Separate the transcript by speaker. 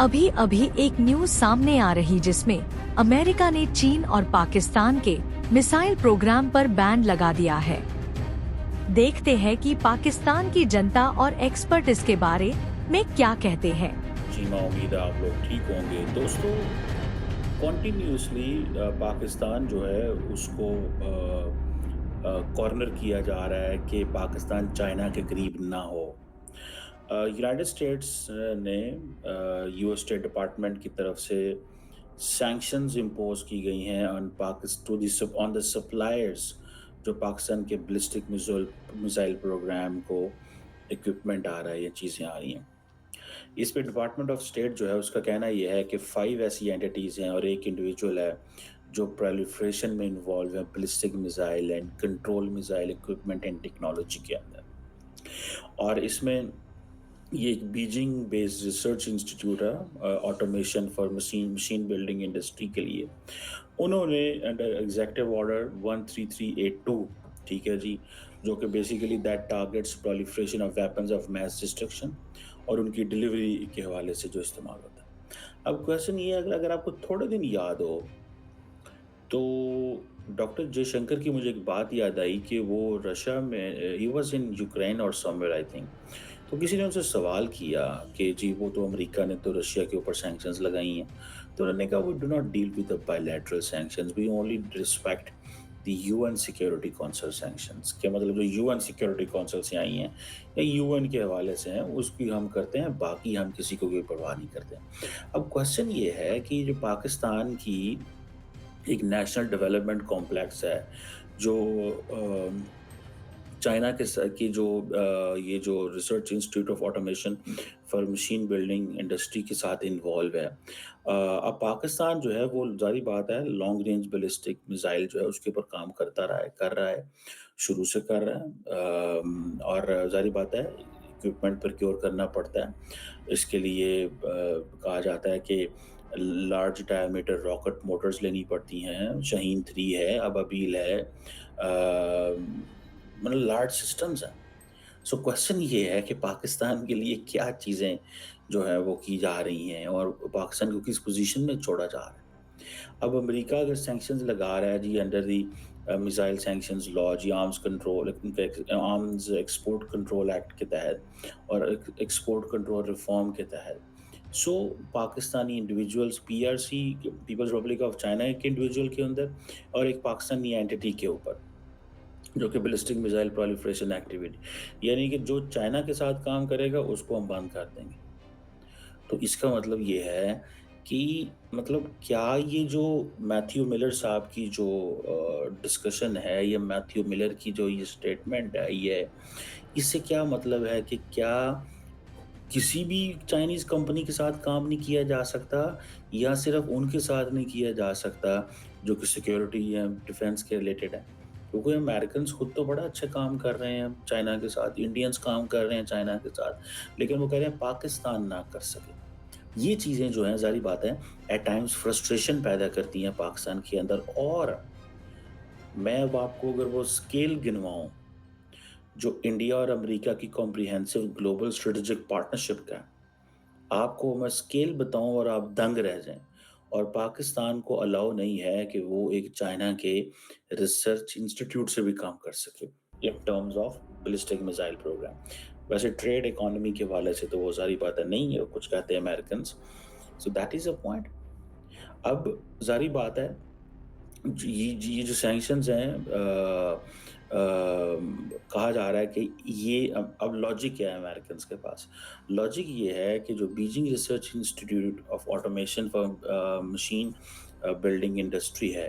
Speaker 1: अभी अभी एक न्यूज सामने आ रही जिसमें अमेरिका ने चीन और पाकिस्तान के मिसाइल प्रोग्राम पर बैन लगा दिया है। देखते हैं कि पाकिस्तान की जनता और एक्सपर्ट इसके बारे में क्या कहते हैं।
Speaker 2: जी, मैं उम्मीद है आप लोग ठीक होंगे। दोस्तों, कॉन्टिन्यूसली पाकिस्तान जो है उसको कॉर्नर किया जा रहा है कि पाकिस्तान चाइना के करीब ना हो। यूनाइटेड स्टेट्स ने यूएस स्टेट डिपार्टमेंट की तरफ से सैंक्शंस इम्पोज की गई हैं ऑन द सप्लायर्स जो पाकिस्तान के बैलिस्टिक मिसाइल प्रोग्राम को इक्विपमेंट आ रहा है, ये चीज़ें आ रही हैं। इस पे डिपार्टमेंट ऑफ स्टेट जो है उसका कहना ये है कि 5 ऐसी एंटिटीज़ हैं और एक इंडिविजुअल है जो प्रोलिफरेशन में इन्वॉल्व है ballistic missile and control missile equipment and technology के अंदर। और इसमें ये एक बीजिंग बेस्ड रिसर्च इंस्टीट्यूट है automation for machine building industry के लिए। उन्होंने अंडर एग्जेक्टिव ऑर्डर 13382, ठीक है जी, जो कि basically that targets proliferation of weapons of mass destruction और उनकी डिलीवरी के हवाले से जो इस्तेमाल होता है। अब क्वेश्चन ये है, अगर आपको थोड़े दिन याद हो तो डॉक्टर जयशंकर की मुझे एक बात याद आई कि वो रशिया में ही वाज इन यूक्रेन और समवेयर आई थिंक। तो किसी ने उनसे सवाल किया कि जी वो तो अमेरिका ने तो रशिया के ऊपर सैंक्शंस लगाई हैं। तो उन्होंने कहा we do not deal with the bilateral sanctions, we only respect the UN security council sanctions. क्या मतलब जो यूएन सिक्योरिटी काउंसिल से आई हैं या यूएन के हवाले से हैं उसकी हम करते हैं, बाकी हम किसी को कोई परवाह नहीं करते। अब क्वेश्चन ये है कि जो पाकिस्तान की एक नेशनल डेवलपमेंट कॉम्प्लेक्स है जो चाइना की जो ये जो research institute of automation for machine building industry के साथ इन्वॉल्व है। अब पाकिस्तान जो है वो जारी बात है लॉन्ग रेंज बैलिस्टिक मिसाइल जो है उसके ऊपर काम कर रहा है, शुरू से कर रहा है। और जारी बात है इक्विपमेंट प्रोक्योर करना पड़ता है। इसके लिए कहा जाता है कि लार्ज डायमीटर रॉकेट मोटर्स लेनी पड़ती हैं, शाहीन 3 है, अबाबील है, मतलब लार्ज सिस्टम्स हैं। सो क्वेश्चन ये है कि पाकिस्तान के लिए क्या चीज़ें जो है वो की जा रही हैं और पाकिस्तान को किस पोजीशन में छोड़ा जा रहा है। अब अमेरिका अगर सैंक्शंस लगा रहा है जी under the missile sanctions law, जी आर्म्स एक्सपोर्ट कंट्रोल एक्ट के तहत और एक्सपोर्ट कंट्रोल रिफॉर्म के तहत, so Pakistani individuals PRC people's republic of China के इंडिविजुअल के अंदर और एक पाकिस्तानी एंटिटी के ऊपर जो कि बैलिस्टिक मिसाइल प्रोलिफरेशन एक्टिविटी, यानी कि जो चाइना के साथ काम करेगा उसको हम बंद कर देंगे। तो इसका मतलब ये है कि मतलब क्या ये जो मैथ्यू मिलर साहब की जो डिस्कशन है, ये मैथ्यू मिलर की जो ये स्टेटमेंट है, ये इससे क्या मतलब है कि क्या किसी भी चाइनीज़ कंपनी के साथ काम नहीं किया जा सकता या सिर्फ़ उनके साथ नहीं किया जा सकता जो कि सिक्योरिटी या डिफेंस के रिलेटेड है? क्योंकि अमेरिकन्स खुद तो बड़ा अच्छा काम कर रहे हैं चाइना के साथ, इंडियंस काम कर रहे हैं चाइना के साथ, लेकिन वो कह रहे हैं पाकिस्तान ना कर सके। ये चीज़ें जो हैं ज़ाहिर बात है एट टाइम्स फ्रस्ट्रेशन पैदा करती हैं पाकिस्तान के अंदर। और मैं अब आपको अगर वो स्केल गिनवाऊँ जो इंडिया और अमेरिका की कॉम्प्रिहेंसिव ग्लोबल स्ट्रेटेजिक पार्टनरशिप का है, आपको मैं स्केल बताऊं और आप दंग रह जाएं। और पाकिस्तान को अलाउ नहीं है कि वो एक चाइना के रिसर्च इंस्टीट्यूट से भी काम कर सके in terms of ballistic missile program. वैसे ट्रेड इकोनॉमी के हवाले से तो वो सारी बातें नहीं है, कुछ कहते हैं American. So that is a point. अब जारी बात है ये जो सैंक्शंस हैं कहा जा रहा है कि ये अब लॉजिक क्या है अमेरिकन के पास। लॉजिक ये है कि जो Beijing research institute of automation for machine building industry है,